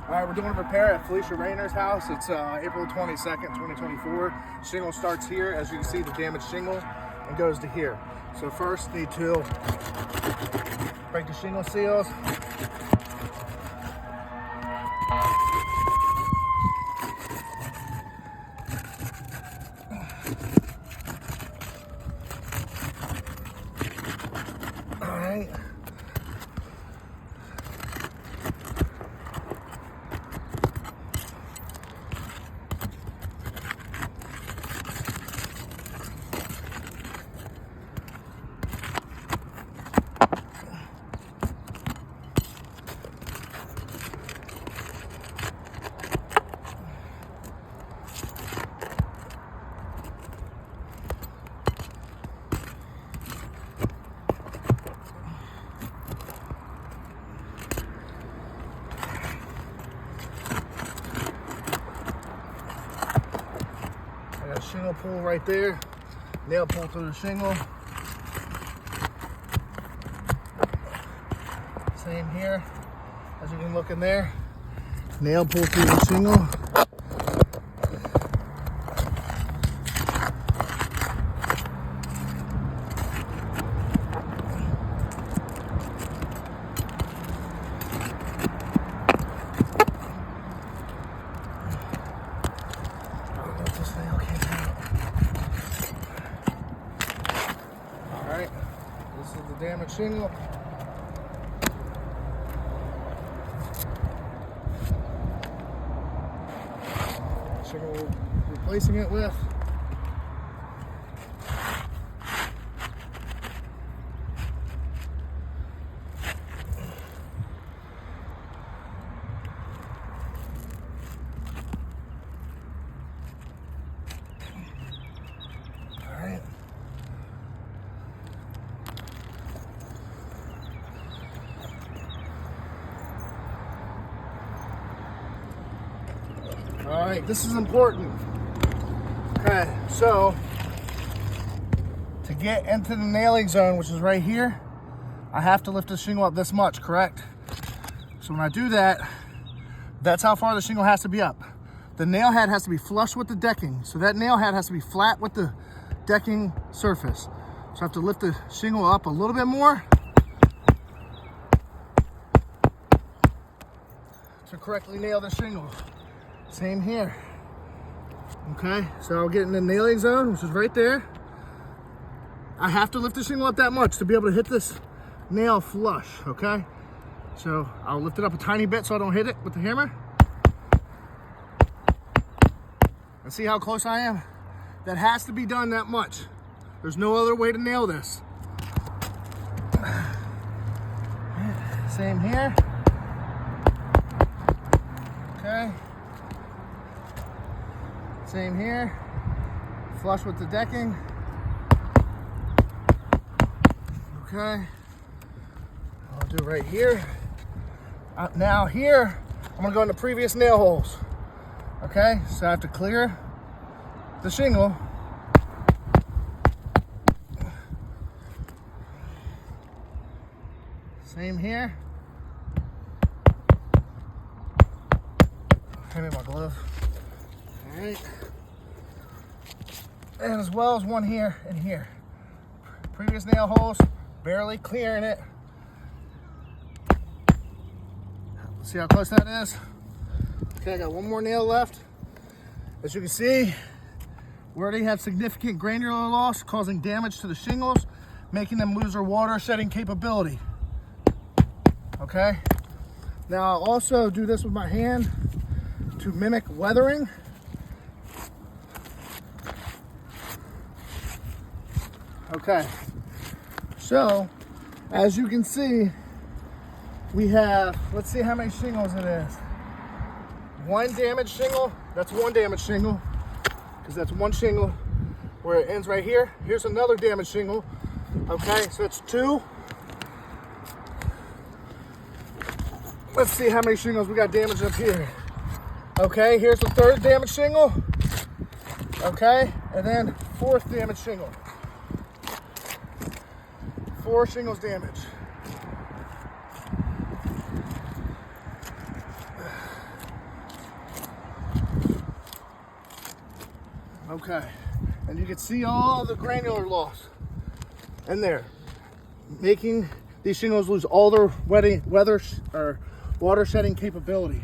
All right, we're doing a repair at Felicia Raynor's house. It's April 22nd, 2024. Shingle starts here. As you can see, the damaged shingle, and goes to here. So first, need to break the shingle seals. All right. Shingle pull right there, nail pull through the shingle. Same here, as you can look in there, nail pull through the shingle. This is the damaged shingle. Shingle we're replacing it with. All right. All right, this is important. Okay, so to get into the nailing zone, which is right here, I have to lift the shingle up this much, correct? So when I do that, that's how far the shingle has to be up. The nail head has to be flush with the decking. So that nail head has to be flat with the decking surface. So I have to lift the shingle up a little bit more to correctly nail the shingle. Same here. Okay, so I'll get in the nailing zone, which is right there. I have to lift the shingle up that much to be able to hit this nail flush, okay? So I'll lift it up a tiny bit so I don't hit it with the hammer. And see how close I am? That has to be done that much. There's no other way to nail this. Same here. Okay. Same here, flush with the decking. Okay, I'll do right here. Now here, I'm gonna go in the previous nail holes. Okay, so I have to clear the shingle. Same here. Hand me my glove. All right. And as well as one here and here. Previous nail holes, barely clearing it. Let's see how close that is. Okay, I got one more nail left. As you can see, we already have significant granular loss causing damage to the shingles, making them lose their water shedding capability. Okay, now I'll also do this with my hand to mimic weathering. Okay, so as you can see, we have, let's see how many shingles it is. One damaged shingle, that's one damaged shingle, because that's one shingle where it ends right here. Here's another damaged shingle. Okay, so it's two. Let's see how many shingles we got damaged up here. Okay, here's the third damaged shingle. Okay, and then fourth damaged shingle. 4 shingles damaged. Okay, and you can see all the granular loss in there, making these shingles lose all their water shedding capability.